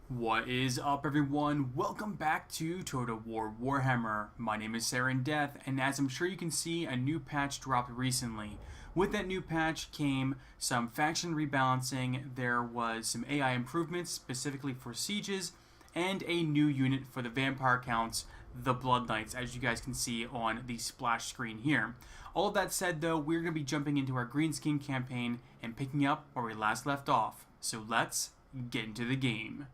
What is up, everyone? Welcome back to Total War Warhammer. My name is Saren Death, and as I'm sure you can see, a new patch dropped recently. With that new patch came some faction rebalancing, there was some AI improvements specifically for sieges, and a new unit for the vampire counts, the Blood Knights, as you guys can see on the splash screen here. All of that said, though, we're going to be jumping into our Greenskin campaign and picking up where we last left off. So let's get into the game.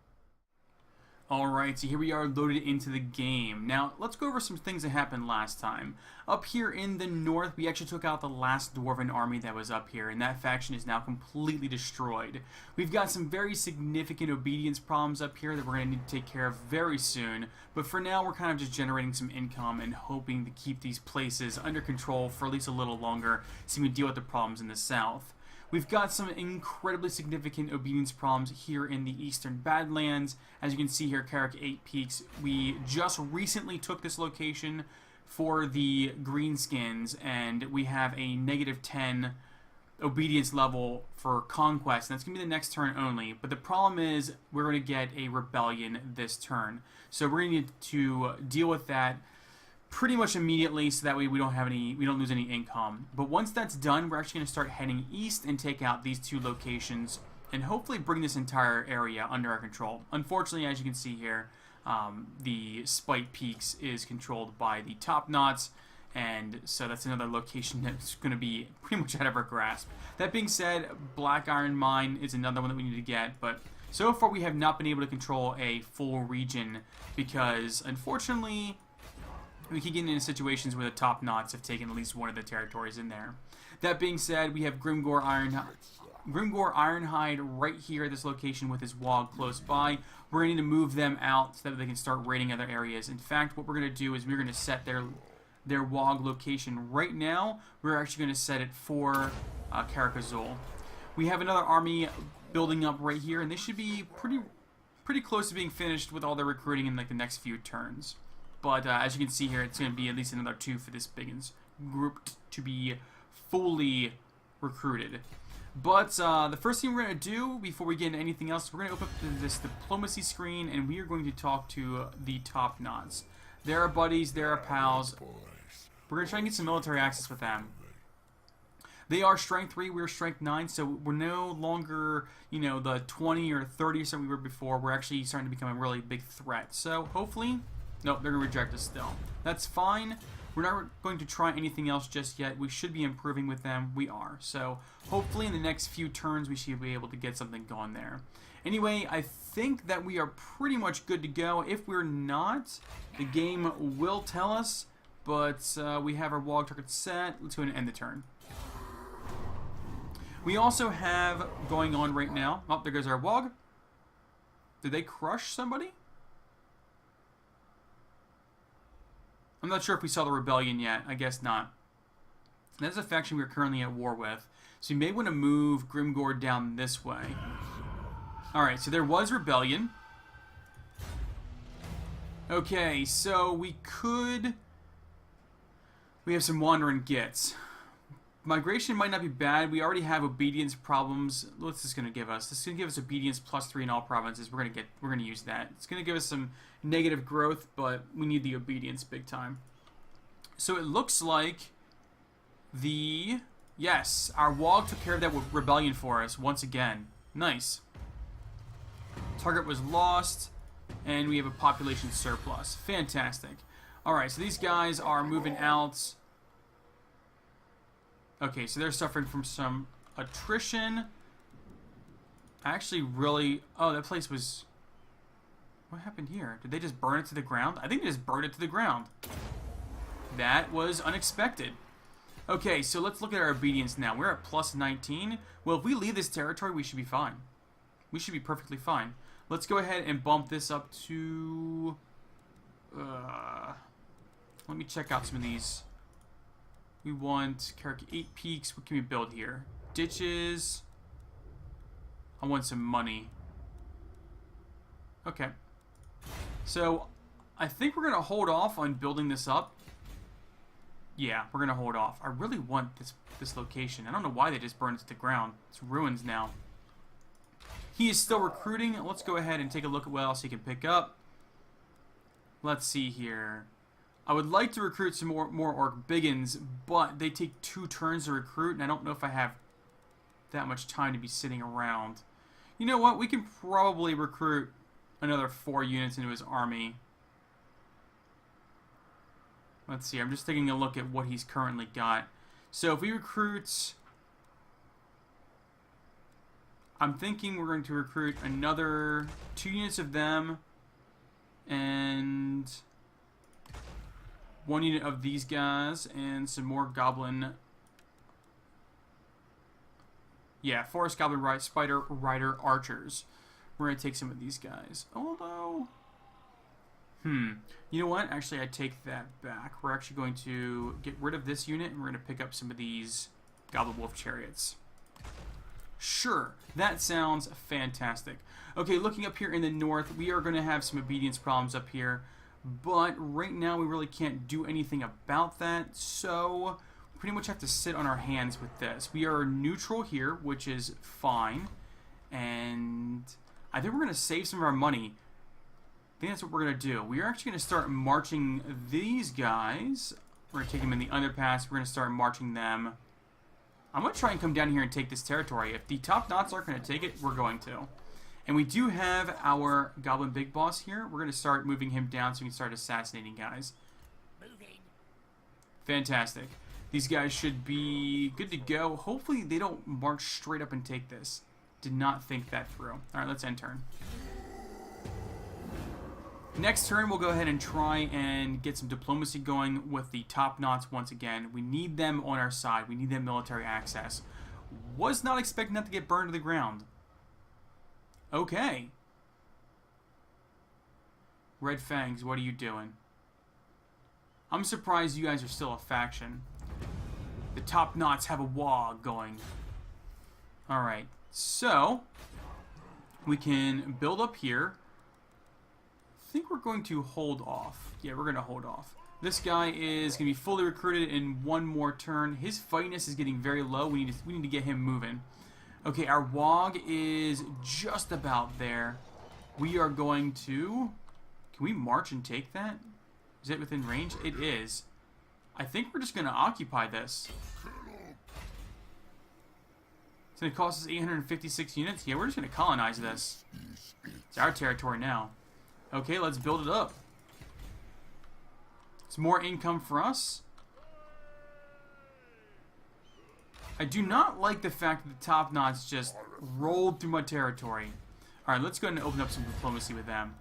Alright, so here we are loaded into the game. Now, let's go over some things that happened last time. Up here in the north, we actually took out the last Dwarven army that was up here, and that faction is now completely destroyed. We've got some very significant obedience problems up here that we're going to need to take care of very soon, but for now we're kind of just generating some income and hoping to keep these places under control for at least a little longer so we can deal with the problems in the south. We've got some incredibly significant obedience problems here in the Eastern Badlands. As you can see here, Carrick 8 Peaks. We just recently took this location for the Greenskins, and we have a -10 obedience level for Conquest, and that's going to be the next turn only. But the problem is we're going to get a rebellion this turn. So we're going to need to deal with that pretty much immediately, so that way we don't lose any income. But once that's done, we're actually going to start heading east and take out these two locations and hopefully bring this entire area under our control. Unfortunately, as you can see here, the Spite Peaks is controlled by the Top Knots, and so that's another location that's going to be pretty much out of our grasp. That being said, Black Iron Mine is another one that we need to get, but so far we have not been able to control a full region because, unfortunately, we keep getting into situations where the Top Knots have taken at least one of the territories in there. That being said, we have Grimgor Ironhide right here at this location with his WAAAGH close by. We're going to need to move them out so that they can start raiding other areas. In fact, what we're going to do is we're going to set their WAAAGH location right now. We're actually going to set it for Carrick Azul. We have another army building up right here, and they should be pretty close to being finished with all their recruiting in like the next few turns. But as you can see here, it's going to be at least another 2 for this Biggins group to be fully recruited. But the first thing we're going to do before we get into anything else, we're going to open up this diplomacy screen, and we are going to talk to the Top Knots. They're our buddies, they're our pals. We're going to try and get some military access with them. They are Strength 3, we're Strength 9, so we're no longer, you know, the 20 or 30% we were before. We're actually starting to become a really big threat. So hopefully, nope, they're going to reject us still. That's fine. We're not going to try anything else just yet. We should be improving with them. We are. So hopefully in the next few turns we should be able to get something going there. Anyway, I think that we are pretty much good to go. If we're not, the game will tell us. But we have our WAAAGH target set. Let's go ahead and end the turn. We also have going on right now. Oh, there goes our WAAAGH. Did they crush somebody? I'm not sure if we saw the rebellion yet. I guess not. That's a faction we're currently at war with. So you may want to move Grimgor down this way. Alright, so there was rebellion. Okay, so we have some wandering gits. Migration might not be bad. We already have obedience problems. What's this going to give us? This is going to give us obedience +3 in all provinces. We're going to use that. It's going to give us some negative growth, but we need the obedience big time. So it looks like yes, our WAAAGH took care of that rebellion for us once again. Nice. Target was lost, and we have a population surplus. Fantastic. Alright, so these guys are moving out. Okay, so they're suffering from some attrition. Actually, really... Oh, that place was... What happened here? Did they just burn it to the ground? I think they just burned it to the ground. That was unexpected. Okay, so let's look at our obedience now. We're at +19. Well, if we leave this territory, we should be fine. We should be perfectly fine. Let's go ahead and bump this up to... let me check out some of these. We want Carrick 8 Peaks. What can we build here? Ditches. I want some money. Okay. So, I think we're going to hold off on building this up. Yeah, we're going to hold off. I really want this location. I don't know why they just burned it to the ground. It's ruins now. He is still recruiting. Let's go ahead and take a look at what else he can pick up. Let's see here. I would like to recruit some more Orc Biggins, but they take 2 turns to recruit, and I don't know if I have that much time to be sitting around. You know what? We can probably recruit another 4 units into his army. Let's see. I'm just taking a look at what he's currently got. So if we recruit... I'm thinking we're going to recruit another 2 units of them and 1 unit of these guys and some more goblin... Yeah, Forest Goblin Spider Rider Archers. We're going to take some of these guys. Although... You know what? Actually, I take that back. We're actually going to get rid of this unit and we're going to pick up some of these Goblin Wolf Chariots. Sure, that sounds fantastic. Okay, looking up here in the north, we are going to have some obedience problems up here. But right now, we really can't do anything about that. So, we pretty much have to sit on our hands with this. We are neutral here, which is fine. And I think we're going to save some of our money. I think that's what we're going to do. We are actually going to start marching these guys. We're going to take them in the underpass. We're going to start marching them. I'm going to try and come down here and take this territory. If the top knots aren't going to take it, we're going to. And we do have our Goblin Big Boss here. We're going to start moving him down so we can start assassinating guys. Moving. Fantastic. These guys should be good to go. Hopefully they don't march straight up and take this. Did not think that through. Alright, let's end turn. Next turn, we'll go ahead and try and get some diplomacy going with the top knots once again. We need them on our side. We need that military access. Was not expecting that to get burned to the ground. Okay. Red Fangs, what are you doing? I'm surprised you guys are still a faction. The top knots have a WAAAGH going. Alright, so we can build up here. I think we're going to hold off. Yeah, we're going to hold off. This guy is going to be fully recruited in 1 more turn. His fightiness is getting very low. We need to get him moving. Okay, our WAAAGH is just about there. We are going to... Can we march and take that? Is it within range? It is. I think we're just going to occupy this. It's going to cost us 856 units. Yeah, we're just going to colonize this. It's our territory now. Okay, let's build it up. It's more income for us. I do not like the fact that the top knots just rolled through my territory. Alright, let's go ahead and open up some diplomacy with them.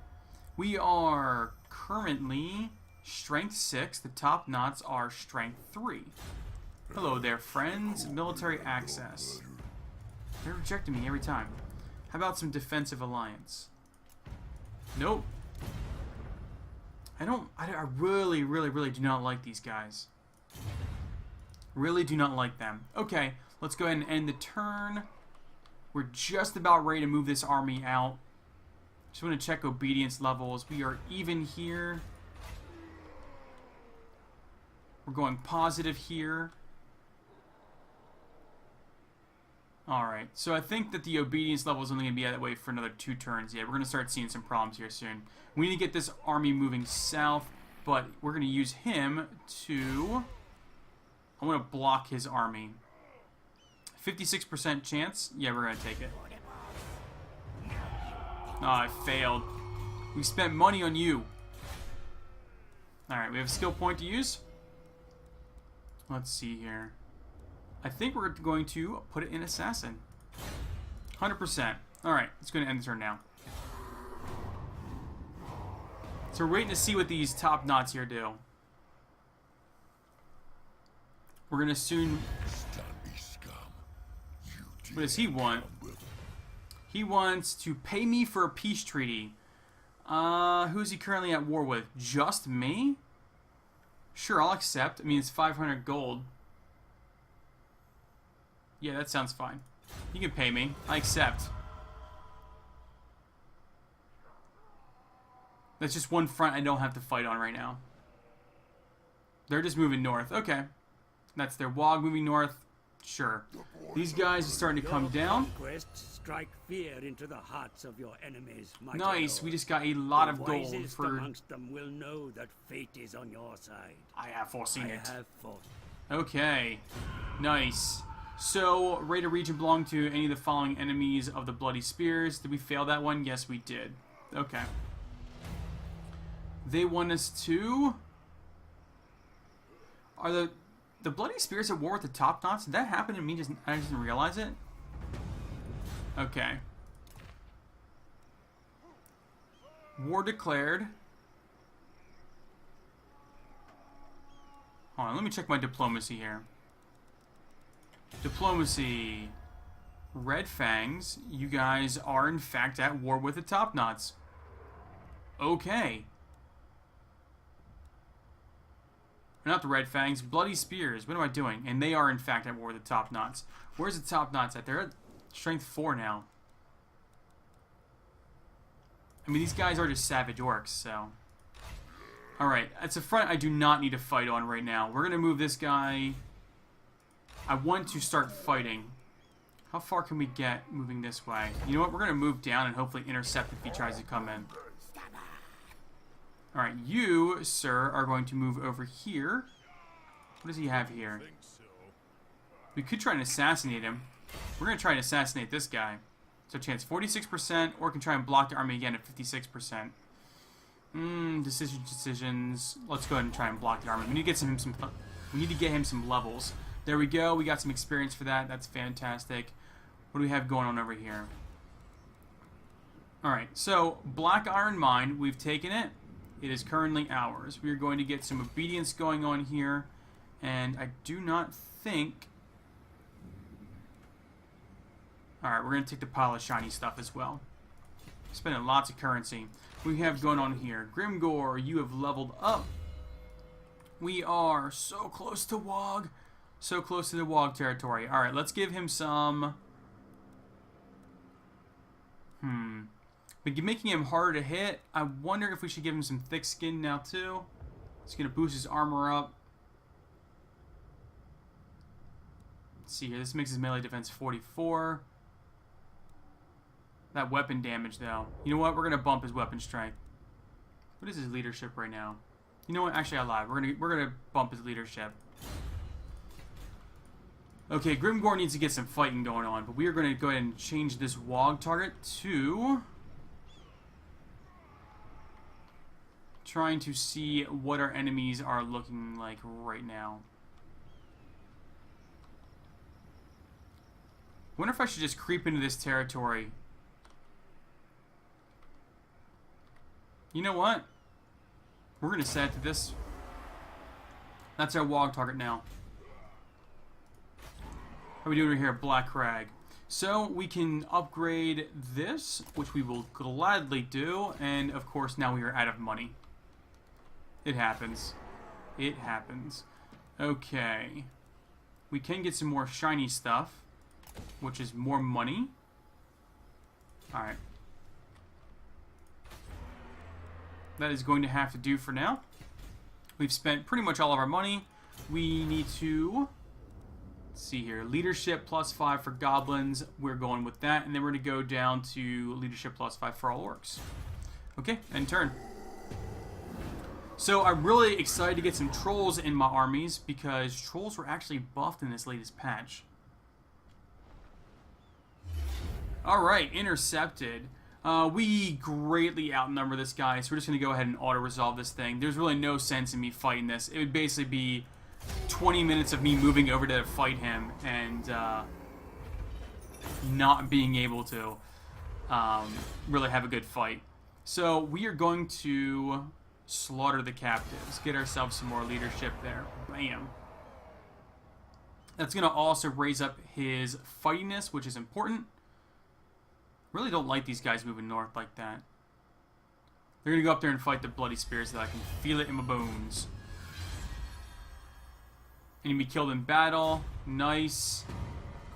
We are currently strength 6. The top knots are strength 3. Hello there, friends. Military access. They're rejecting me every time. How about some defensive alliance? Nope. I really do not like these guys. Really do not like them. Okay, let's go ahead and end the turn. We're just about ready to move this army out. Just want to check obedience levels. We are even here. We're going positive here. Alright, so I think that the obedience level is only going to be that way for another 2 turns. Yeah, we're going to start seeing some problems here soon. We need to get this army moving south, but we're going to use him to... I want to block his army. 56% chance? Yeah, we're going to take it. Oh, I failed. We spent money on you. Alright, we have a skill point to use. Let's see here. I think we're going to put it in Assassin. 100%. Alright, let's go and end the turn now. So we're waiting to see what these top knots here do. We're going to soon... What does he want? He wants to pay me for a peace treaty. Who's he currently at war with? Just me? Sure, I'll accept. I mean, it's 500 gold. Yeah, that sounds fine. You can pay me. I accept. That's just one front I don't have to fight on right now. They're just moving north. Okay. That's their WAAAGH moving north. Sure. These guys are starting to come down. Conquests strike fear into the hearts of your enemies, my Nice. lord. We just got a lot The of gold wisest for... amongst them will know that fate is on your side. I have foreseen it. I have fought. Okay. Nice. So, raid a region belong to any of the following enemies of the Bloody Spears. Did we fail that one? Yes, we did. Okay. They want us to... Are the Bloody Spears at war with the Top Knots? Did that happen to me? I just didn't realize it? Okay. War declared. Hold on, let me check my diplomacy here. Diplomacy. Red Fangs, you guys are in fact at war with the Top Knots. Okay. Not the Red Fangs, Bloody Spears. What am I doing? And they are in fact at war with the Top Knots. Where's the Top Knots at? They're at strength 4 now. I mean, these guys are just savage orcs, so... Alright, it's a front I do not need to fight on right now. We're going to move this guy. I want to start fighting. How far can we get moving this way? You know what? We're going to move down and hopefully intercept if he tries to come in. Alright, you, sir, are going to move over here. What does he have here? We could try and assassinate him. We're going to try and assassinate this guy. So chance 46%, or can try and block the army again at 56%. Decisions. Let's go ahead and try and block the army. We need to get him some levels. There we go. We got some experience for that. That's fantastic. What do we have going on over here? Alright, so Black Iron Mine, we've taken it. It is currently ours. We are going to get some obedience going on here. And I do not think... Alright, we're going to take the pile of shiny stuff as well. Spending lots of currency. We have going on here. Grimgore, you have leveled up. We are so close to WAAAGH. So close to the WAAAGH territory. Alright, let's give him some... But making him harder to hit. I wonder if we should give him some thick skin now too. It's going to boost his armor up. Let's see here. This makes his melee defense 44. That weapon damage though. You know what? We're going to bump his weapon strength. What is his leadership right now? You know what? Actually, I lied. We're gonna bump his leadership. Okay, Grimgore needs to get some fighting going on, but we are going to go ahead and change this WAAAGH target to... Trying to see what our enemies are looking like right now. I wonder if I should just creep into this territory. You know what? We're going to set it to this. That's our WAAAGH target now. How are we doing right here? Black Crag. So we can upgrade this, which we will gladly do. And of course, now we are out of money. It happens. It happens. Okay. We can get some more shiny stuff, which is more money. Alright. That is going to have to do for now. We've spent pretty much all of our money. We need to... Let's see here. Leadership +5 for goblins. We're going with that. And then we're going to go down to leadership +5 for all orcs. Okay, end turn. So I'm really excited to get some trolls in my armies because trolls were actually buffed in this latest patch. Alright, intercepted. We greatly outnumber this guy, so we're just going to go ahead and auto-resolve this thing. There's really no sense in me fighting this. It would basically be 20 minutes of me moving over to fight him and not being able to really have a good fight. So we are going to slaughter the captives, get ourselves some more leadership there. Bam. That's going to also raise up his fightiness, which is important. Really don't like these guys moving north like that. They're going to go up there and fight the Bloody Spears so that I can feel it in my bones. Enemy killed in battle. Nice.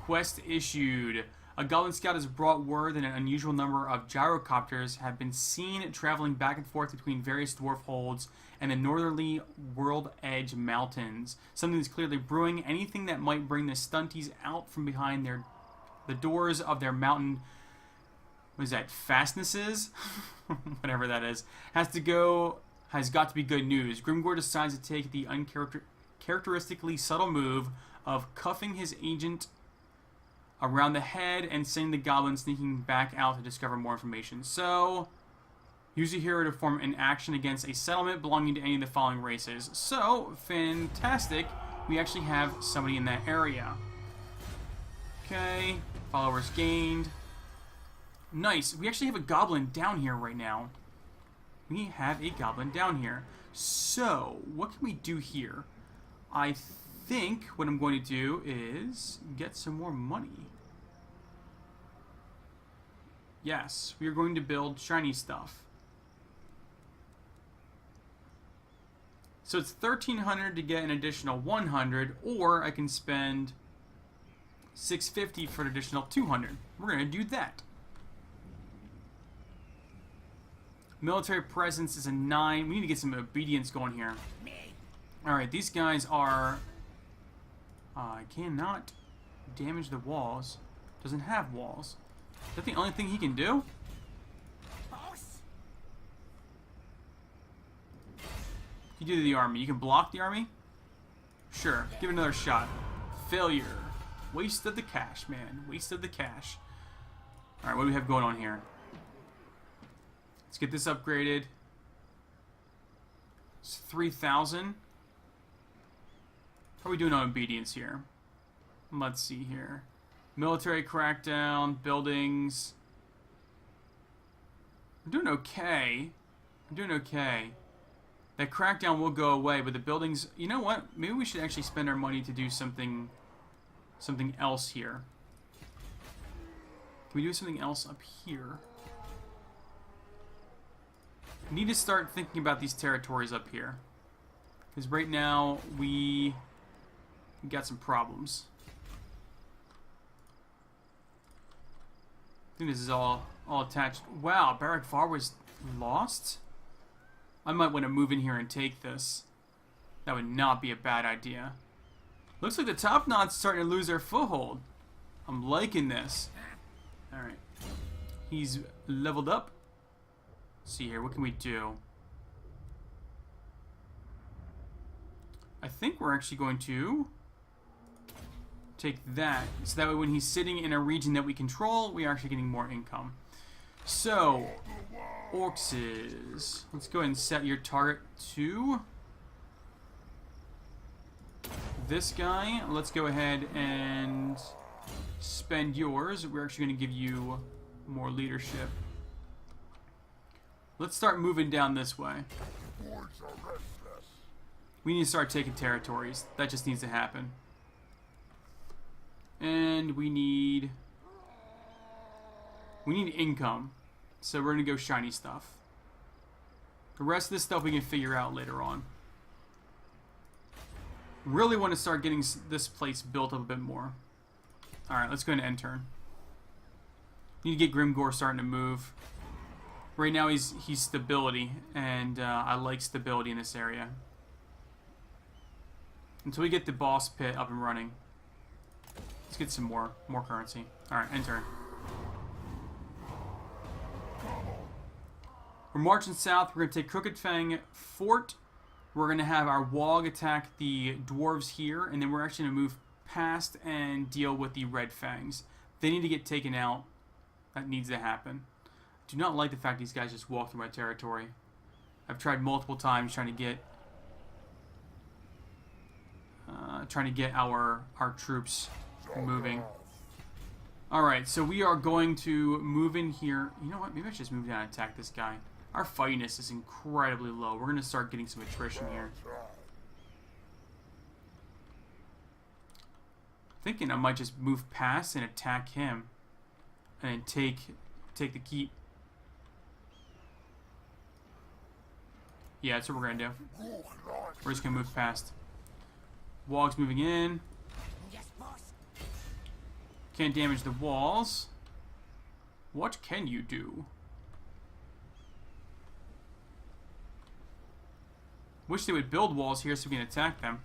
Quest issued. A goblin scout has brought word that an unusual number of gyrocopters have been seen traveling back and forth between various dwarf holds and the northerly World Edge Mountains. Something is clearly brewing. Anything that might bring the stunties out from behind the doors of their mountain, what is that, fastnesses? Whatever that is, has got to be good news. Grimgor decides to take the uncharacteristically subtle move of cuffing his agent around the head and sending the goblin sneaking back out to discover more information. So, use a hero to form an action against a settlement belonging to any of the following races. So, fantastic. We actually have somebody in that area. Okay, followers gained. Nice. We actually have a goblin down here right now. We have a goblin down here. So, what can we do here? I think what I'm going to do is get some more money. Yes, we are going to build shiny stuff. So it's 1,300 to get an additional 100, or I can spend 650 for an additional 200. We're going to do that. Military presence is a 9. We need to get some obedience going here. Alright, these guys are... I cannot damage the walls. Doesn't have walls. Is that the only thing he can do? You do the army. You can block the army? Sure. Give it another shot. Failure. Waste of the cash, man. Waste of the cash. Alright, what do we have going on here? Let's get this upgraded. It's 3,000. How are we doing on obedience here? Let's see here. Military crackdown, buildings. I'm doing okay. I'm doing okay. That crackdown will go away, but the buildings... You know what? Maybe we should actually spend our money to do something else here. Can we do something else up here? We need to start thinking about these territories up here. Because right now, we got some problems. I think this is all attached. Wow, Barak Var was lost? I might want to move in here and take this. That would not be a bad idea. Looks like the top knot's starting to lose their foothold. I'm liking this. Alright. He's leveled up. Let's see here, what can we do? I think we're actually going to take that. So that way when he's sitting in a region that we control, we are actually getting more income. So, Orcs. Let's go ahead and set your target to this guy. Let's go ahead and spend yours. We're actually going to give you more leadership. Let's start moving down this way. We need to start taking territories. That just needs to happen. And we need income. So we're going to go shiny stuff. The rest of this stuff we can figure out later on. Really want to start getting this place built up a bit more. Alright, let's go into end turn. Need to get Grimgor starting to move. Right now he's stability, and I like stability in this area. Until we get the boss pit up and running. Let's get some more currency. Alright, end turn. We're marching south. We're going to take Crooked Fang Fort. We're going to have our WAAAGH attack the Dwarves here, and then we're actually going to move past and deal with the Red Fangs. They need to get taken out. That needs to happen. I do not like the fact these guys just walk through my territory. I've tried multiple times trying to get our troops moving. Alright, so we are going to move in here. You know what? Maybe I should just move down and attack this guy. Our fightiness is incredibly low. We're going to start getting some attrition here. Thinking I might just move past and attack him. And then take the keep. Yeah, that's what we're going to do. We're just going to move past. WAAAGH's moving in. Can't damage the walls. What can you do? Wish they would build walls here so we can attack them.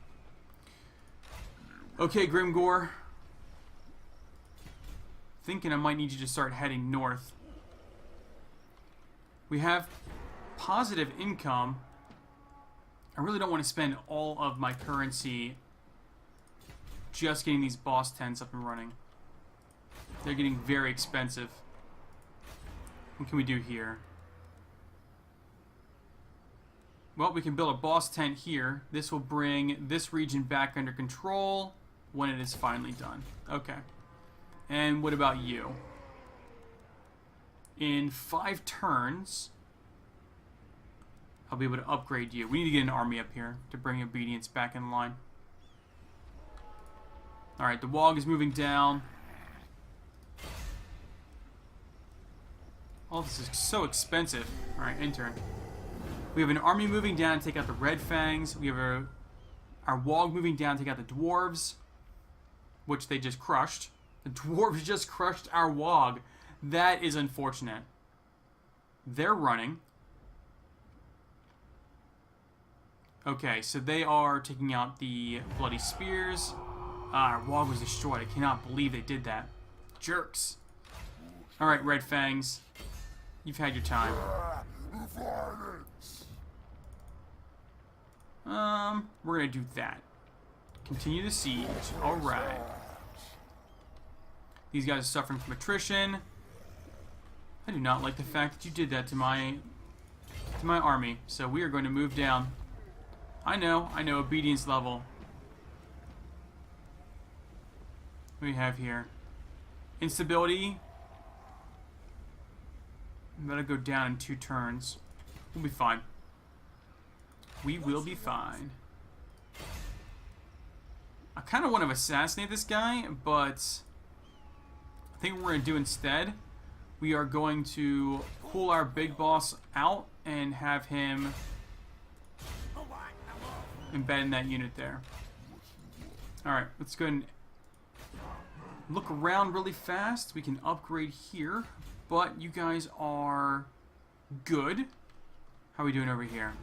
Okay, Grimgore. Thinking I might need you to start heading north. We have positive income. I really don't want to spend all of my currency just getting these boss tents up and running. They're getting very expensive. What can we do here? Well, we can build a boss tent here. This will bring this region back under control when it is finally done. Okay. And what about you? In 5 turns, I'll be able to upgrade you. We need to get an army up here to bring obedience back in line. Alright, the WAAAGH is moving down. All this is so expensive. Alright, intern. We have an army moving down to take out the Red Fangs. We have our WAAAGH moving down to take out the Dwarves, which they just crushed. The Dwarves just crushed our WAAAGH. That is unfortunate. They're running. Okay, so they are taking out the Bloody Spears. Our WAAAGH was destroyed. I cannot believe they did that. Jerks. Alright, Red Fangs. You've had your time. We're gonna do that. Continue the siege. Alright. These guys are suffering from attrition. I do not like the fact that you did that to my army. So we are going to move down. I know, obedience level. What do we have here? Instability. I'm gonna go down in 2 turns. We'll be fine. We will be fine. I kind of want to assassinate this guy, but I think what we're going to do instead, we are going to pull our big boss out and have him embed in that unit there. Alright, let's go ahead and look around really fast. We can upgrade here, but you guys are good. How are we doing over here?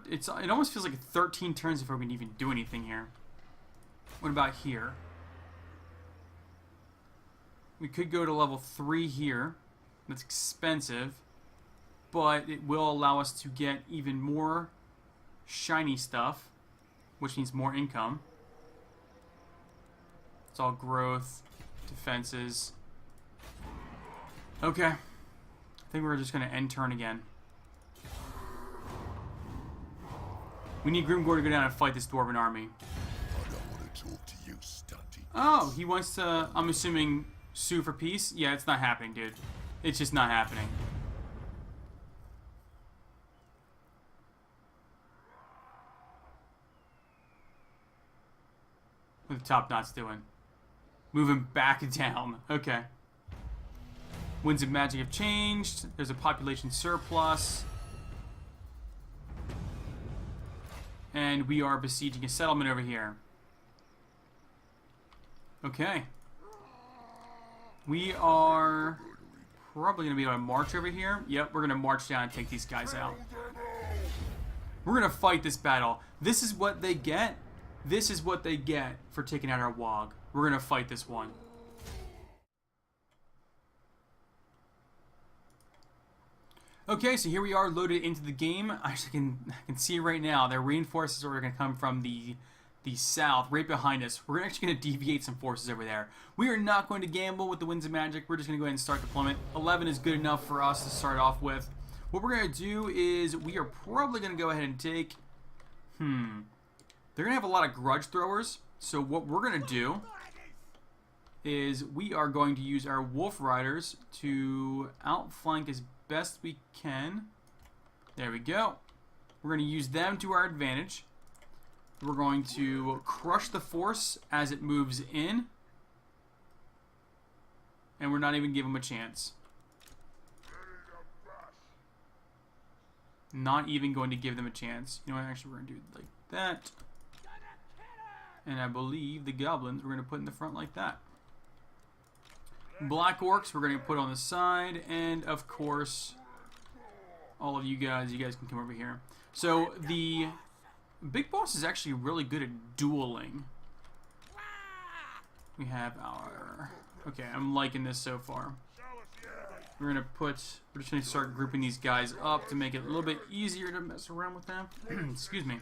It almost feels like 13 turns before we can even do anything here. What about here? We could go to level 3 here. That's expensive, but it will allow us to get even more shiny stuff, which means more income. It's all growth, defenses. Okay. I think we're just going to end turn again. We need Grimgore to go down and fight this Dwarven army. I don't want to talk to you, stunty. Oh, he wants to, I'm assuming, sue for peace? Yeah, it's not happening, dude. It's just not happening. What are the top knots doing? Moving back down. Okay. Winds of magic have changed. There's a population surplus. And we are besieging a settlement over here. Okay. We are probably going to be able to march over here. Yep, we're going to march down and take these guys out. We're going to fight this battle. This is what they get. This is what they get for taking out our WAAAGH. We're going to fight this one. Okay, so here we are loaded into the game. I can see right now their reinforcements are going to come from the south, right behind us. We're actually going to deviate some forces over there. We are not going to gamble with the Winds of Magic. We're just going to go ahead and start deployment. 11 is good enough for us to start off with. What we're going to do is we are probably going to go ahead and take... They're going to have a lot of grudge throwers. So what we're going to do is we are going to use our Wolf Riders to outflank as best we can. There we go. We're going to use them to our advantage. We're going to crush the force as it moves in. And we're not even giving them a chance. Not even going to give them a chance. You know what? Actually, we're going to do it like that. And I believe the goblins we're going to put in the front like that. Black orcs we're going to put on the side, and of course, all of you guys can come over here. So the big boss is actually really good at dueling. We have our... Okay, I'm liking this so far. We're just going to start grouping these guys up to make it a little bit easier to mess around with them. Excuse me.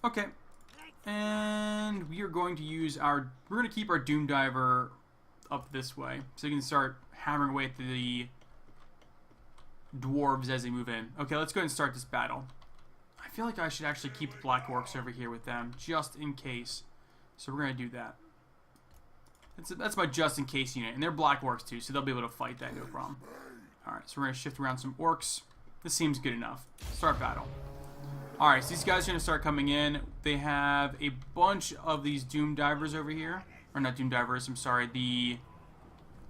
Okay. And we are going to use we're going to keep our Doom Diver up this way, so you can start hammering away at the dwarves as they move in. Okay, let's go ahead and start this battle. I feel like I should actually keep the Black Orcs over here with them, just in case. So we're going to do that. That's my just in case unit, and they're Black Orcs too, so they'll be able to fight that, no problem. Alright, so we're going to shift around some Orcs. This seems good enough. Start battle. Alright, so these guys are going to start coming in. They have a bunch of these Doom Divers over here. Or not Doom Divers, I'm sorry, the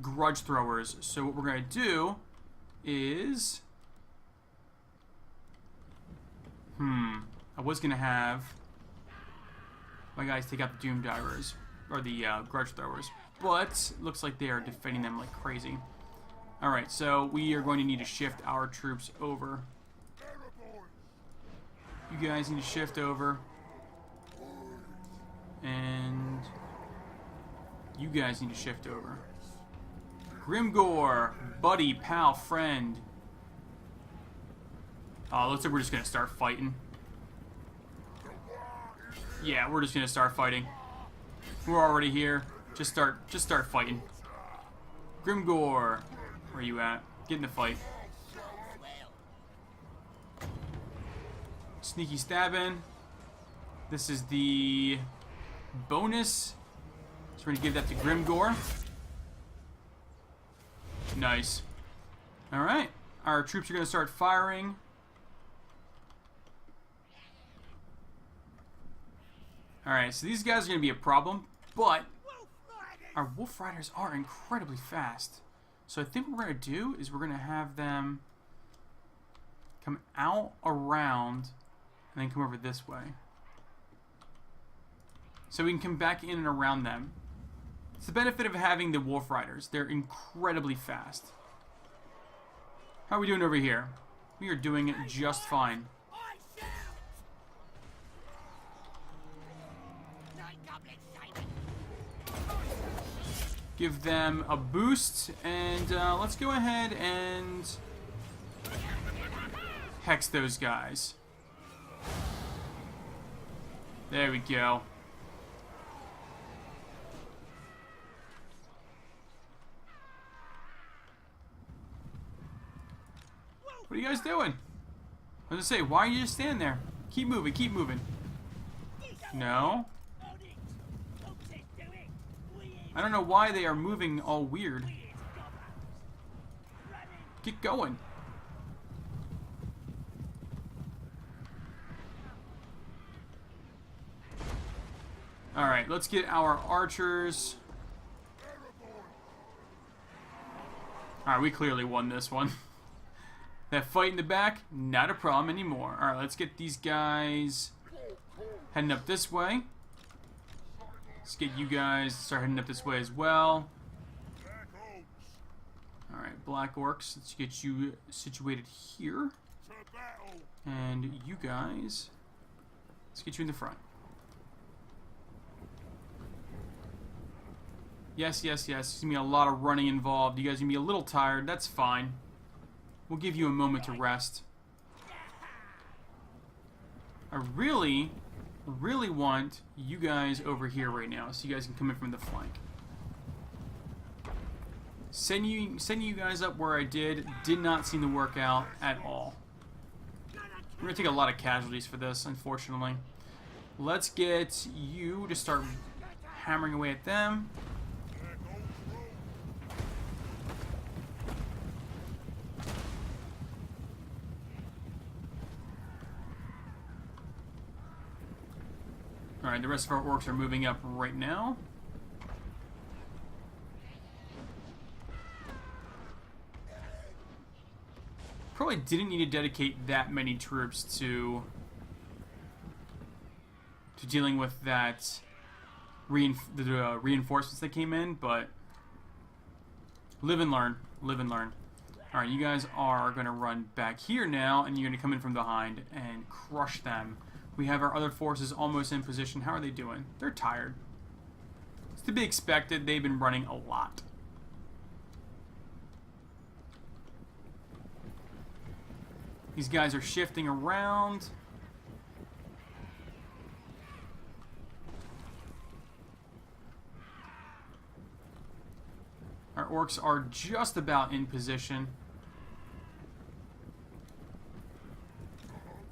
Grudge Throwers. So what we're going to do is... I was going to have my guys take out the Doom Divers, or the Grudge Throwers. But looks like they are defending them like crazy. Alright, so we are going to need to shift our troops over. You guys need to shift over. And you guys need to shift over. Grimgore, buddy, pal, friend. Oh, looks like we're just gonna start fighting. Yeah, we're just gonna start fighting. We're already here. Just start fighting. Grimgore, where you at? Get in the fight. Sneaky stabbing. This is the bonus. So we're gonna give that to Grimgore. Nice. Alright. Our troops are gonna start firing. Alright, so these guys are gonna be a problem, but our Wolf Riders are incredibly fast. So I think what we're gonna do is we're gonna have them come out around and then come over this way. So we can come back in and around them. It's the benefit of having the Wolf Riders. They're incredibly fast. How are we doing over here? We are doing just fine. Give them a boost, and let's go ahead and hex those guys. There we go. What are you guys doing? I was gonna say, why are you just standing there? Keep moving, keep moving. No. I don't know why they are moving all weird. Get going. Alright, let's get our archers. Alright, we clearly won this one. That fight in the back, not a problem anymore. Alright, let's get these guys heading up this way. Let's get you guys to start heading up this way as well. Alright, Black Orcs, let's get you situated here. And you guys, let's get you in the front. Yes, yes, yes. There's going to be a lot of running involved. You guys are going to be a little tired. That's fine. We'll give you a moment to rest. I really want you guys over here right now so you guys can come in from the flank. Sending you guys up where I did not seem to work out at all. We're going to take a lot of casualties for this, unfortunately. Let's get you to start hammering away at them. Alright, the rest of our orcs are moving up right now. Probably didn't need to dedicate that many troops to dealing with that reinforcements that came in, but live and learn. Live and learn. Alright, you guys are going to run back here now, and you're going to come in from behind and crush them. We have our other forces almost in position. How are they doing? They're tired. It's to be expected. They've been running a lot. These guys are shifting around. Our orcs are just about in position.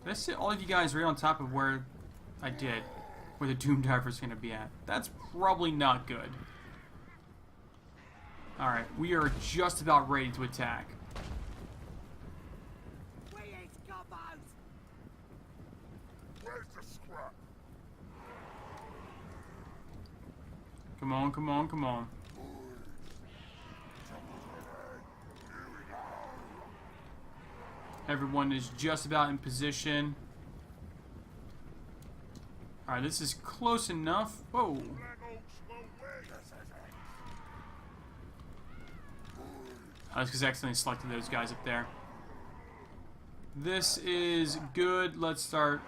Did I say all of you guys right on top of where I did? Where the Doom Diver's going to be at? That's probably not good. Alright, we are just about ready to attack. Come on, come on, come on. Everyone is just about in position. Alright, this is close enough. Whoa. I was just accidentally selected those guys up there. This is good. Let's start.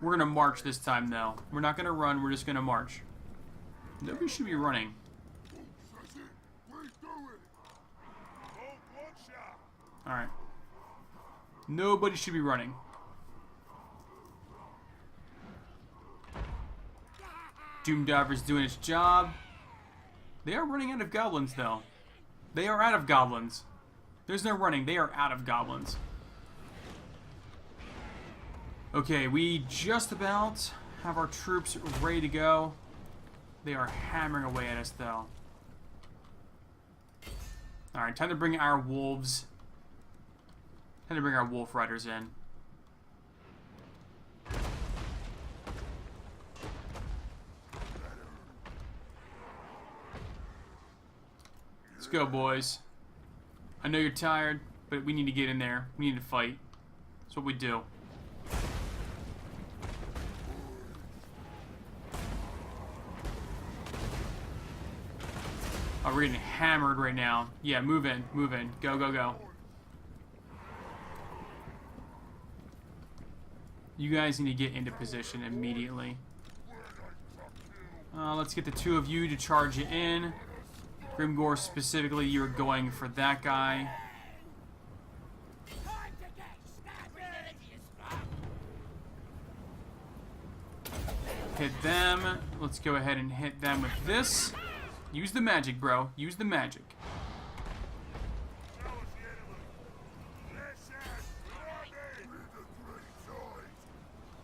We're going to march this time, though. We're not going to run. We're just going to march. Nobody should be running. Alright. Nobody should be running. Doom Diver's doing its job. They are running out of goblins, though. They are out of goblins. There's no running. They are out of goblins. Okay, we just about have our troops ready to go. They are hammering away at us, though. Alright, time to bring our wolves. Time to bring our wolf riders in. Let's go, boys. I know you're tired, but we need to get in there. We need to fight. That's what we do. Oh, we're getting hammered right now. Yeah, move in, move in. Go, go, go. You guys need to get into position immediately. Let's get the two of you to charge it in. Grimgore, specifically, you're going for that guy. Hit them. Let's go ahead and hit them with this. Use the magic, bro. Use the magic.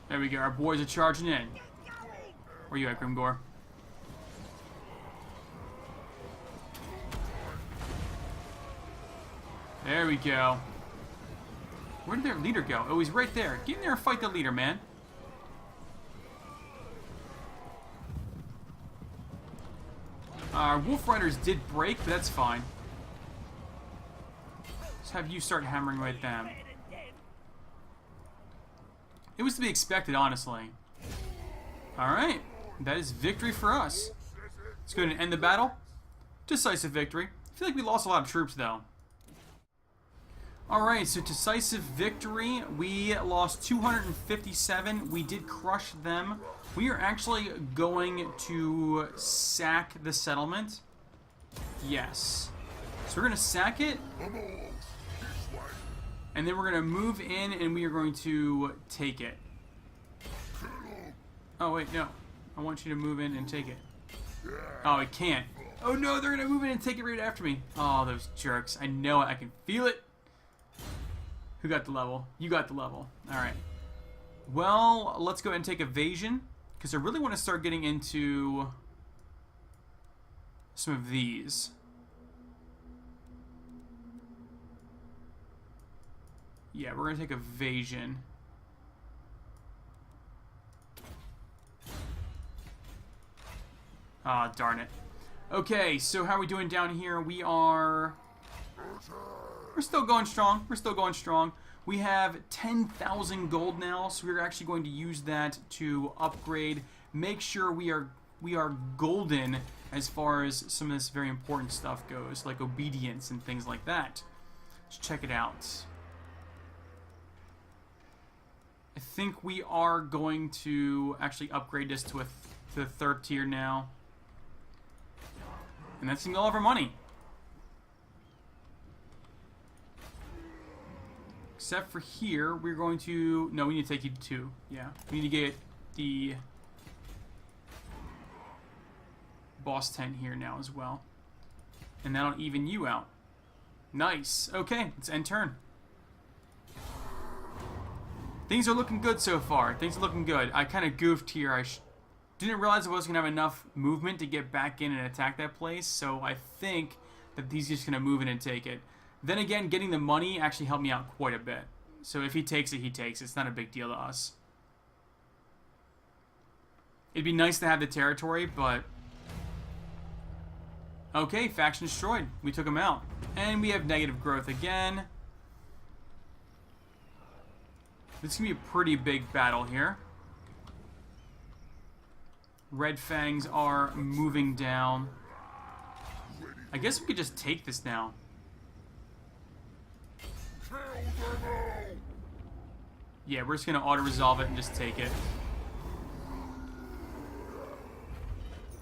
There we go. Our boys are charging in. Where you at, Grimgore? There we go. Where did their leader go? Oh, he's right there. Get in there and fight the leader, man. Our Wolf Riders did break, but that's fine. Let's have you start hammering right at them. It was to be expected, honestly. Alright. That is victory for us. Let's go ahead and end the battle. Decisive victory. I feel like we lost a lot of troops, though. Alright, so decisive victory. We lost 257. We did crush them. We are actually going to sack the settlement. Yes. So we're going to sack it. And then we're going to move in and we are going to take it. Oh, wait, no. I want you to move in and take it. Oh, I can't. Oh, no, they're going to move in and take it right after me. Oh, those jerks. I know it. I can feel it. Who got the level? You got the level. Alright. Well, let's go ahead and take evasion. Because I really want to start getting into some of these. Yeah, we're going to take evasion. Ah, darn it. Okay, so how are we doing down here? We're still going strong. We're still going strong. We have 10,000 gold now, so we're actually going to use that to upgrade. Make sure we are we are golden as far as some of this very important stuff goes, like obedience and things like that. Let's check it out. I think we are going to actually upgrade this to the 3rd tier now. And that's gonna be all of our money. Except for here, we're going to... No, we need to take you to 2. Yeah, we need to get the boss tent here now as well. And that'll even you out. Nice. Okay, let's end turn. Things are looking good so far. Things are looking good. I kind of goofed here. I didn't realize I wasn't going to have enough movement to get back in and attack that place. So I think that he's just going to move in and take it. Then again, getting the money actually helped me out quite a bit. So if he takes it, he takes it. It's not a big deal to us. It'd be nice to have the territory, but... Okay, faction destroyed. We took him out. And we have negative growth again. This is going to be a pretty big battle here. Red Fangs are moving down. I guess we could just take this now. Yeah, we're just going to auto-resolve it and just take it.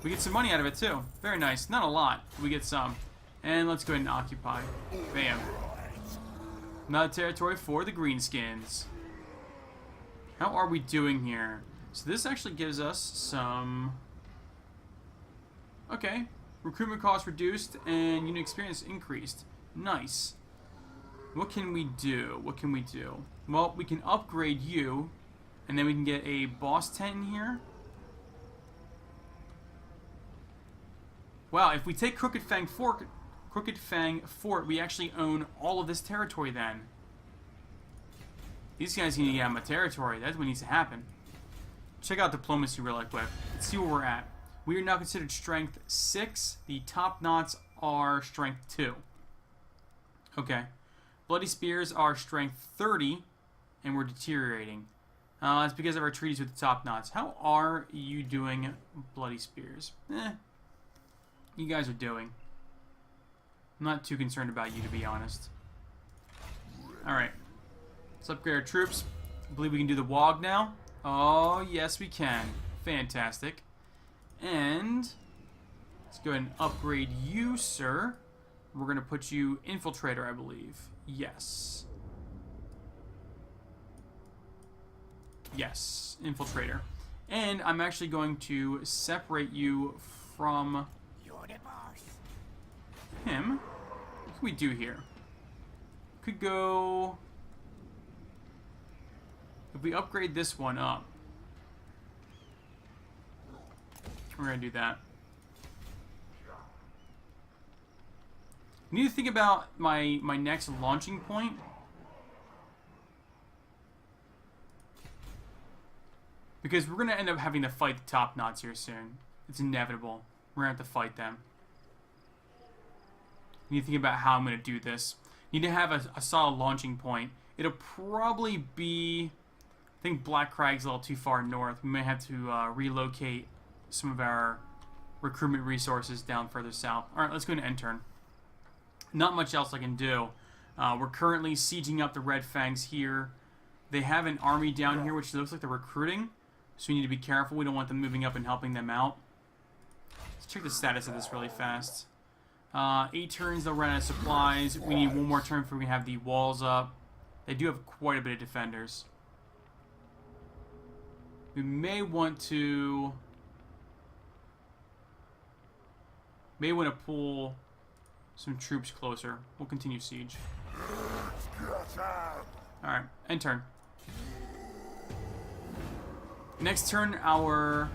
We get some money out of it too. Very nice. Not a lot, but we get some. And let's go ahead and occupy. Bam. Another territory for the Greenskins. How are we doing here? So this actually gives us some... Okay. Recruitment cost reduced and unit experience increased. Nice. What can we do? What can we do? Well, we can upgrade you, and then we can get a boss tent in here. Wow, if we take Crooked Fang Fort, we actually own all of this territory then. These guys need to get out of my territory. That's what needs to happen. Check out diplomacy real quick. Let's see where we're at. We are now considered strength 6. The top knots are strength 2. Okay. Bloody Spears are strength 30, and we're deteriorating. It's because of our treaties with the top knots. How are you doing, Bloody Spears? You guys are doing. I'm not too concerned about you, to be honest. Alright. Let's upgrade our troops. I believe we can do the WAAAGH now. Oh, yes we can. Fantastic. And let's go ahead and upgrade you, sir. We're going to put you Infiltrator, I believe. Yes. Yes, Infiltrator. And I'm actually going to separate you from him. What can we do here? Could go... If we upgrade this one up, we're going to do that. I need to think about my next launching point. Because we're going to end up having to fight the top knots here soon. It's inevitable. We're going to have to fight them. I need to think about how I'm going to do this. Need to have a solid launching point. It'll probably be... I think Black Crag's a little too far north. We may have to relocate some of our recruitment resources down further south. Alright, let's go into end turn. Not much else I can do. We're currently sieging up the Red Fangs here. They have an army down here, which looks like they're recruiting. So we need to be careful. We don't want them moving up and helping them out. Let's check the status of this really fast. 8 turns, they'll run out of supplies. We need one more turn before we can have the walls up. They do have quite a bit of defenders. We may want to... pull some troops closer. We'll continue siege. Alright, end turn. Next turn, our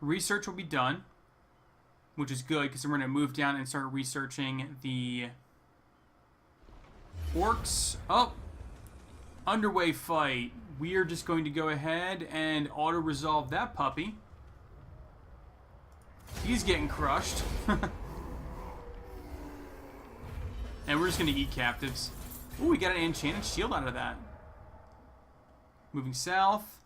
research will be done, which is good because we're going to move down and start researching the orcs. Oh! Underway fight. We are just going to go ahead and auto-resolve that puppy. He's getting crushed. And we're just going to eat captives. Ooh, we got an enchanted shield out of that. Moving south.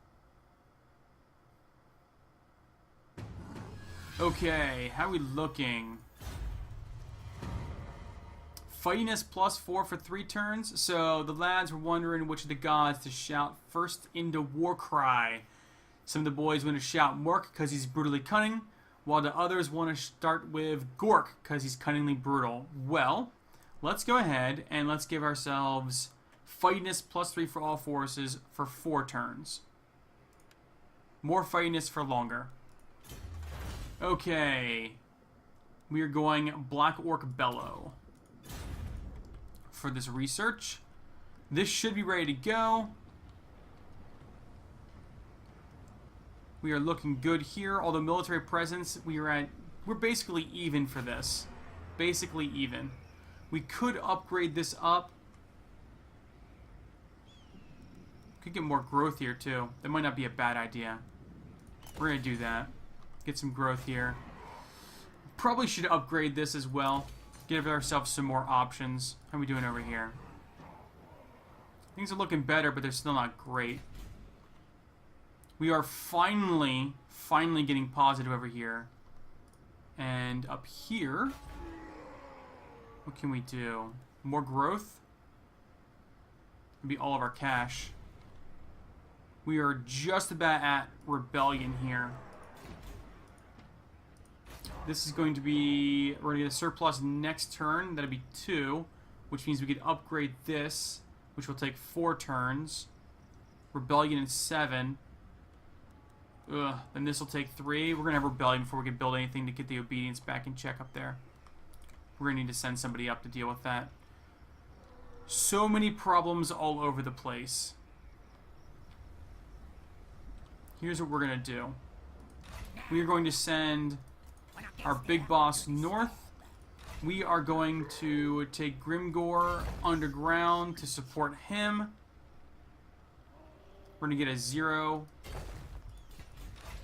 Okay, how are we looking? Fightiness +4 for 3 turns. So the lads were wondering which of the gods to shout first into war cry. Some of the boys want to shout Mork because he's brutally cunning, while the others want to start with Gork because he's cunningly brutal. Well, let's go ahead and let's give ourselves Fightiness +3 for all forces for 4 turns. More fightiness for longer. Okay. We are going Black Orc Bellow for this research. This should be ready to go. We are looking good here. Although military presence, we're basically even for this. Basically even. We could upgrade this up. Could get more growth here too. That might not be a bad idea. We're gonna do that. Get some growth here. Probably should upgrade this as well. Give ourselves some more options. How are we doing over here? Things are looking better, but they're still not great. We are finally getting positive over here. And up here, what can we do? More growth? Maybe all of our cash. We are just about at rebellion here. This is going to be... We're going to get a surplus next turn. That'll be 2. Which means we could upgrade this, which will take 4 turns. Rebellion in 7. Ugh. Then this will take 3. We're going to have rebellion before we can build anything to get the obedience back in check up there. We're going to need to send somebody up to deal with that. So many problems all over the place. Here's what we're going to do. We are going to send our big boss north. We are going to take Grimgor underground to support him. We're going to get a 0.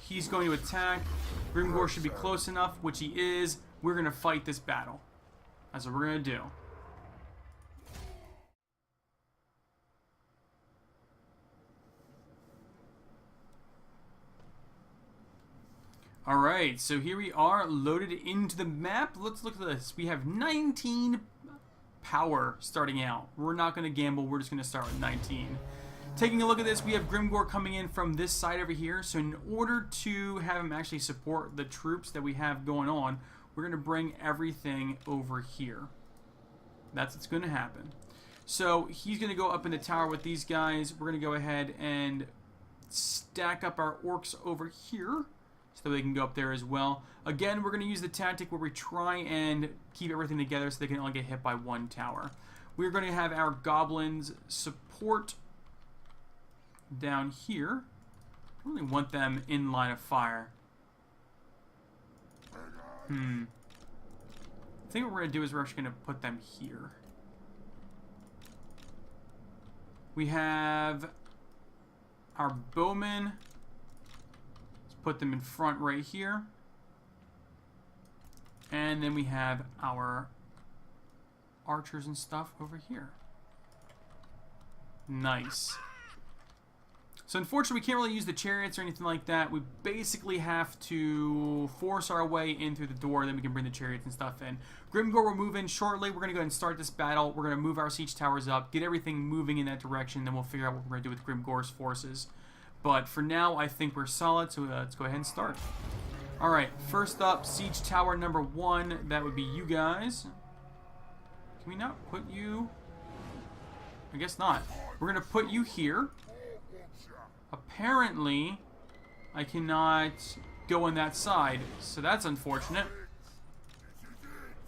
He's going to attack. Grimgor should be close enough, which he is. We're going to fight this battle. That's what we're going to do. Alright, so here we are, loaded into the map. Let's look at this. We have 19 power starting out. We're not going to gamble, we're just going to start with 19. Taking a look at this, we have Grimgor coming in from this side over here. So in order to have him actually support the troops that we have going on, we're going to bring everything over here. That's what's going to happen. So he's going to go up in the tower with these guys. We're going to go ahead and stack up our orcs over here, so they can go up there as well. Again, we're going to use the tactic where we try and keep everything together so they can only get hit by 1 tower. We're going to have our goblins support down here. I really want them in line of fire. I think what we're going to do is we're actually going to put them here. We have our bowmen. Put them in front right here. And then we have our archers and stuff over here. Nice. So unfortunately, we can't really use the chariots or anything like that. We basically have to force our way in through the door, then we can bring the chariots and stuff in. Grimgor will move in shortly. We're going to go ahead and start this battle. We're going to move our siege towers up, get everything moving in that direction, then we'll figure out what we're going to do with Grimgor's forces. But for now, I think we're solid, so let's go ahead and start. Alright, first up, siege tower number 1. That would be you guys. Can we not put you... I guess not. We're going to put you here. Apparently, I cannot go on that side, so that's unfortunate.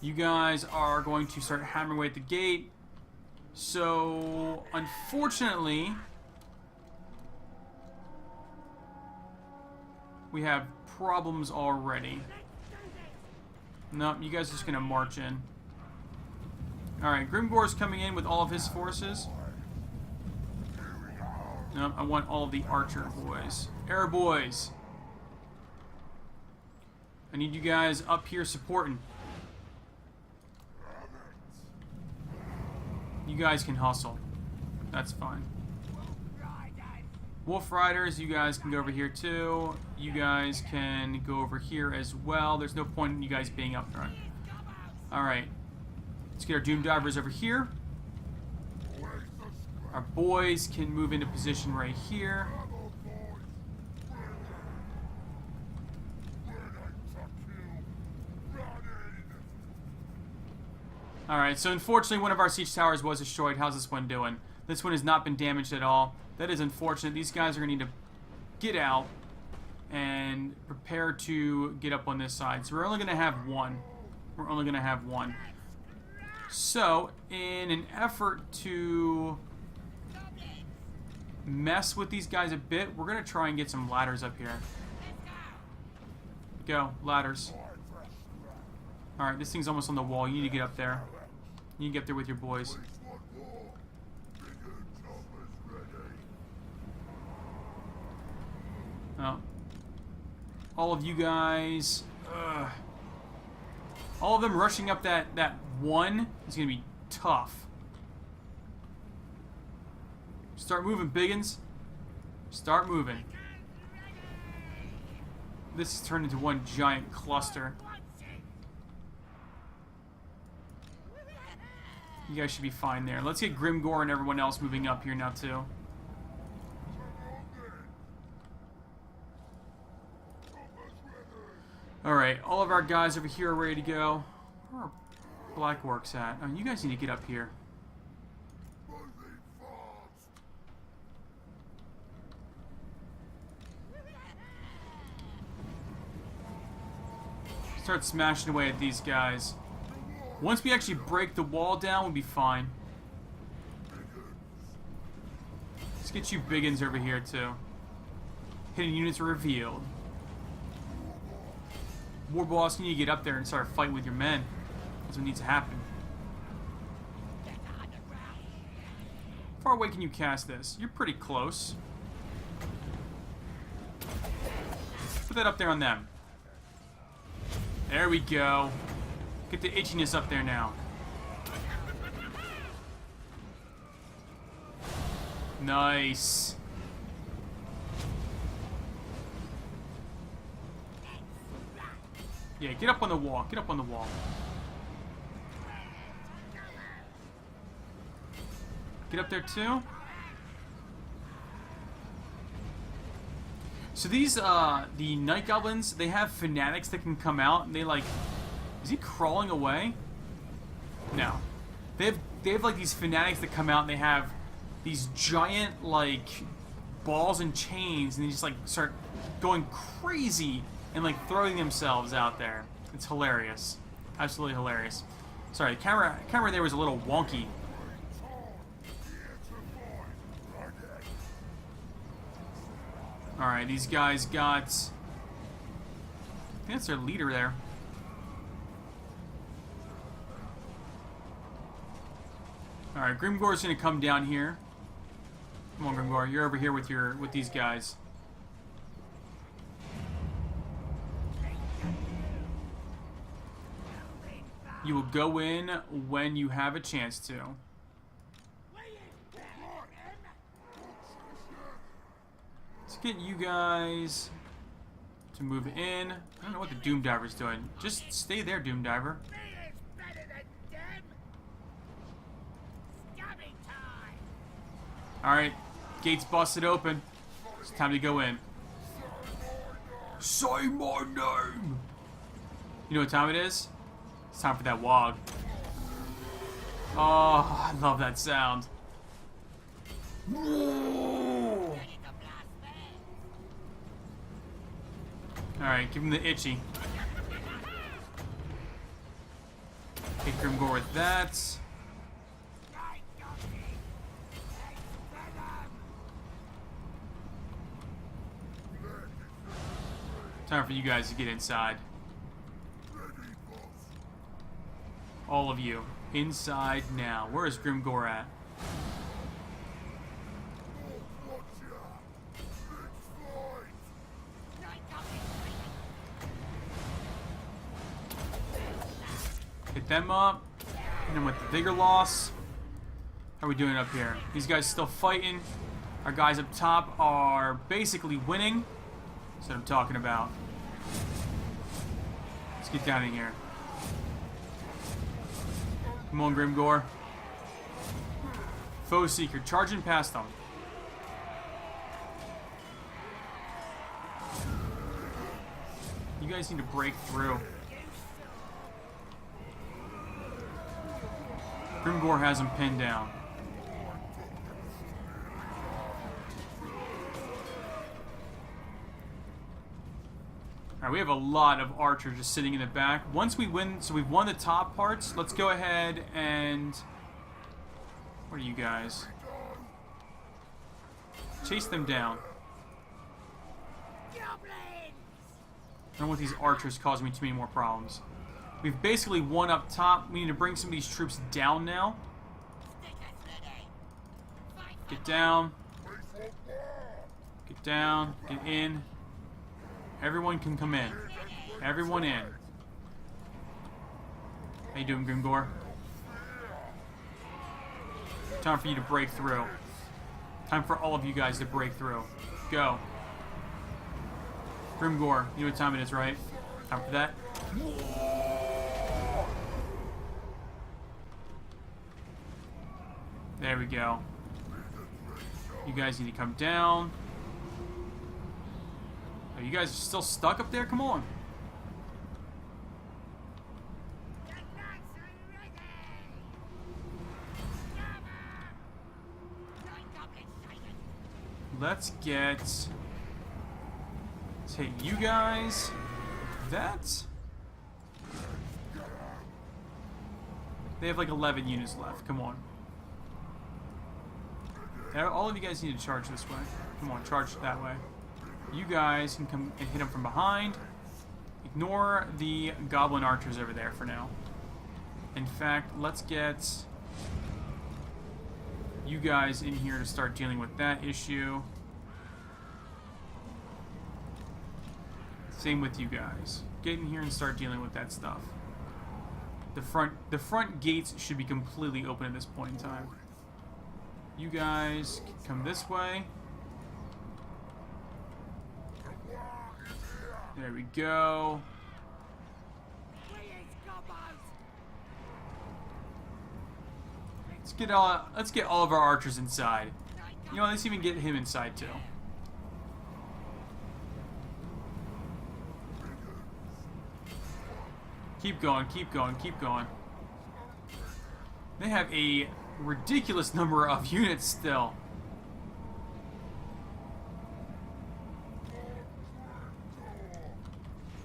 You guys are going to start hammering away at the gate. So, unfortunately, we have problems already. Nope, you guys are just going to march in. Alright, Grimgor's coming in with all of his forces. Nope, I want all of the archer boys. Air boys. I need you guys up here supporting. You guys can hustle. That's fine. Wolf Riders, you guys can go over here too. You guys can go over here as well. There's no point in you guys being up front. Alright. Let's get our Doom Divers over here. Our boys can move into position right here. Alright, so unfortunately one of our siege towers was destroyed. How's this one doing? This one has not been damaged at all. That is unfortunate. These guys are going to need to get out and prepare to get up on this side. So we're only going to have one. We're only going to have one. So, in an effort to mess with these guys a bit, we're going to try and get some ladders up here. Go, ladders. Alright, this thing's almost on the wall. You need to get up there. You need to get up there with your boys. Oh. All of you guys. All of them rushing up that one is going to be tough. Start moving, biggins. Start moving. This has turned into one giant cluster. You guys should be fine there. Let's get Grimgore and everyone else moving up here now, too. Alright, all of our guys over here are ready to go. Where are Blackworks at? Oh, you guys need to get up here. Start smashing away at these guys. Once we actually break the wall down, we'll be fine. Let's get you biggins over here, too. Hidden units are revealed. War boss, you need to get up there and start fighting with your men. That's what needs to happen. How far away can you cast this? You're pretty close. Put that up there on them. There we go. Get the itchiness up there now. Nice. Yeah, get up on the wall. Get up on the wall. Get up there too. So these, the Night Goblins, they have fanatics that can come out and they like... Is he crawling away? No. They have like these fanatics that come out and they have these giant like balls and chains and they just like start going crazy and like throwing themselves out there. It's hilarious. Absolutely hilarious. Sorry, the camera there was a little wonky. Alright, these guys got... I think that's their leader there. Alright, Grimgore's gonna come down here. Come on, Grimgore, you're over here with these guys. You will go in when you have a chance to. Let's get you guys to move in. I don't know what the Doom Diver's doing. Just stay there, Doom Diver. Alright, gates busted open. It's time to go in. Say my name! You know what time it is? It's time for that WAAAGH. Oh, I love that sound. Alright, give him the itchy. Hit Grimgore with that. Time for you guys to get inside. All of you. Inside now. Where is Grimgore at? Hit them up. And then with the vigor loss. How are we doing up here? These guys still fighting. Our guys up top are basically winning. That's what I'm talking about. Let's get down in here. Come on, Grimgore. Foe Seeker, charging past them. You guys need to break through. Grimgore has him pinned down. Alright, we have a lot of archers just sitting in the back. Once we win, so we've won the top parts, let's go ahead and... What are you guys? Chase them down. I don't want these archers causing me too many more problems. We've basically won up top. We need to bring some of these troops down now. Get down. Get down. Get in. Everyone can come in. Everyone in. How you doing, Grimgore? Time for you to break through. Time for all of you guys to break through. Go. Grimgore, you know what time it is, right? Time for that. There we go. You guys need to come down. Oh, you guys are still stuck up there? Come on. Let's take you guys. That. They have like 11 units left. Come on. All of you guys need to charge this way. Come on, charge that way. You guys can come and hit them from behind. Ignore the goblin archers over there for now. In fact, let's get you guys in here to start dealing with that issue. Same with you guys. Get in here and start dealing with that stuff. The front gates should be completely open at this point in time. You guys come this way. There we go. Let's get all of our archers inside. You know, let's even get him inside too. Keep going, keep going, keep going. They have a ridiculous number of units still.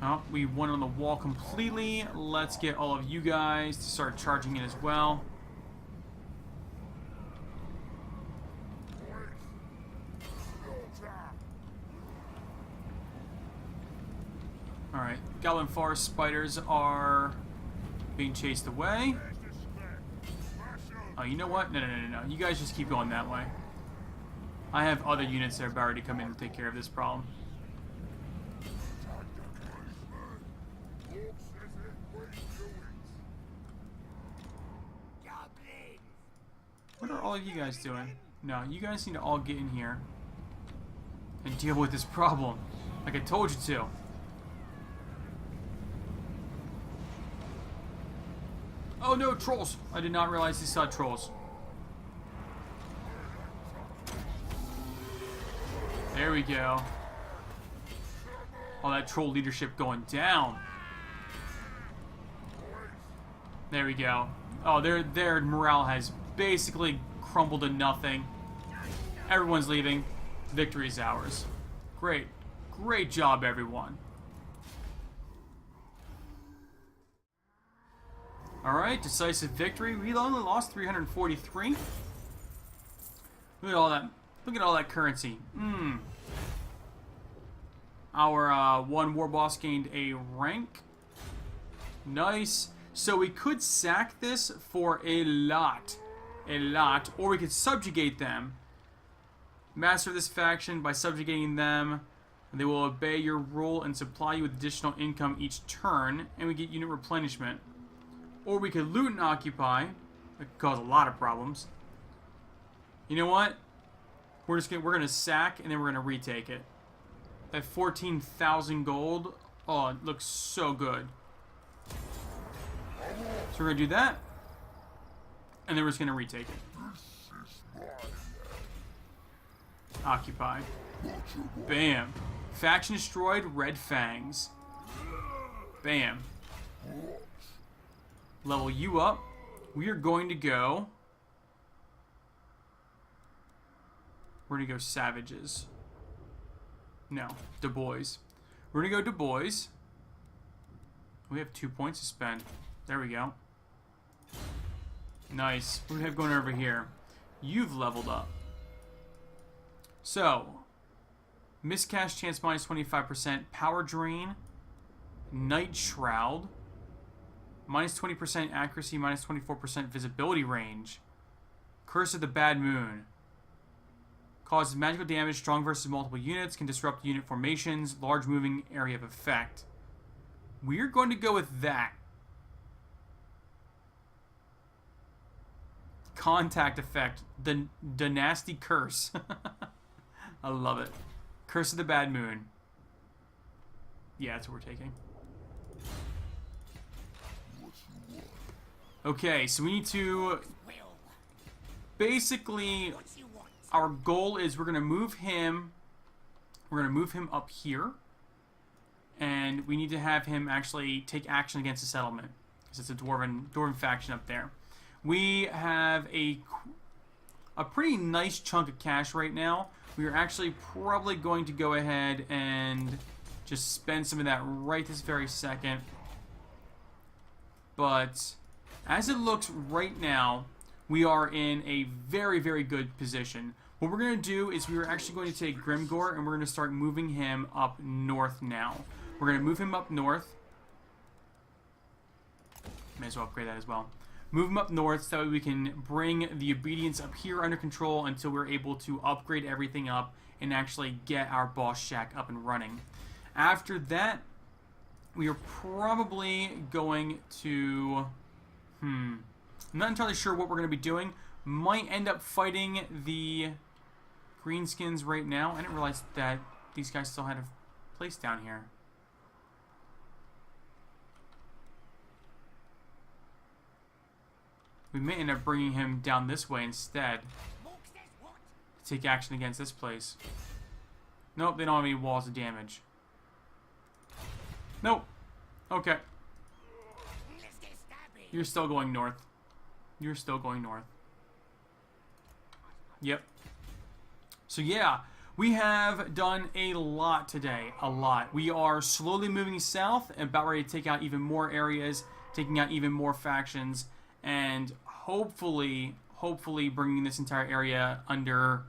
Oh, we won on the wall completely. Let's get all of you guys to start charging in as well. Alright, Goblin Forest Spiders are being chased away. Oh, you know what? No. You guys just keep going that way. I have other units that are about ready to come in and take care of this problem. What are all of you guys doing? No, you guys need to all get in here and deal with this problem. Like I told you to. Oh no, trolls! I did not realize they saw trolls. There we go. All that troll leadership going down. There we go. Oh, their morale has basically crumbled to nothing. Everyone's leaving. Victory is ours. Great. Great job, everyone. Alright, decisive victory. We only lost 343. Look at all that. Look at all that currency. Our one war boss gained a rank. Nice. So we could sack this for a lot. Or we could subjugate them. Master this faction by subjugating them. They will obey your rule and supply you with additional income each turn. And we get unit replenishment. Or we could loot and occupy. That could cause a lot of problems. You know what? we're gonna sack and then we're gonna retake it. That 14,000 gold. Oh, it looks so good. So we're gonna do that, and then we're just gonna retake it. Occupy. Bam. Faction destroyed. Red Fangs. Bam. Level you up. We are going to go. We're gonna go Savages. No, Du Bois. We're gonna go Du Bois. We have 2 points to spend. There we go. Nice. What do we have going over here? You've leveled up. So, miscast chance minus 25%, power drain, Night Shroud, minus 20% accuracy, minus 24% visibility range, Curse of the Bad Moon. Causes magical damage, strong versus multiple units, can disrupt unit formations, large moving area of effect. We're going to go with that. Contact effect. The nasty curse. I love it. Curse of the Bad Moon. Yeah, that's what we're taking. Okay, so we need to... Basically... Our goal is we're going to move him. We're going to move him up here. And we need to have him actually take action against the settlement. Because it's a Dwarven faction up there. We have a pretty nice chunk of cash right now. We are actually probably going to go ahead and just spend some of that right this very second. But as it looks right now, we are in a very, very good position. What we're going to do is we're actually going to take Grimgor and we're going to start moving him up north now. We're going to move him up north. May as well upgrade that as well. Move him up north so that we can bring the obedience up here under control until we're able to upgrade everything up and actually get our boss shack up and running. After that, we are probably going to... I'm not entirely sure what we're going to be doing. Might end up fighting the Greenskins right now. I didn't realize that these guys still had a place down here. We may end up bringing him down this way instead. To take action against this place. Nope, they don't have any walls of damage. Nope. Okay. You're still going north. You're still going north. Yep. So yeah, we have done a lot today. A lot. We are slowly moving south and about ready to take out even more areas, taking out even more factions, and hopefully bringing this entire area under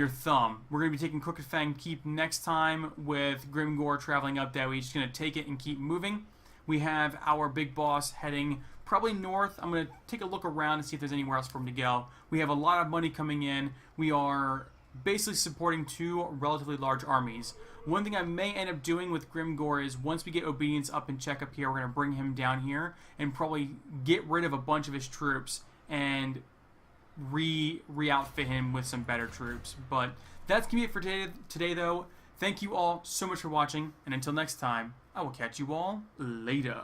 thumb. We're going to be taking Crooked Fang Keep next time with Grimgor traveling up that way. He's just going to take it and keep moving. We have our big boss heading probably north. I'm going to take a look around and see if there's anywhere else for him to go. We have a lot of money coming in. We are basically supporting two relatively large armies. One thing I may end up doing with Grimgor is once we get obedience up in check up here, we're going to bring him down here and probably get rid of a bunch of his troops and re-outfit him with some better troops. But that's going to be it for today though. Thank you all so much for watching, and until next time, I will catch you all later.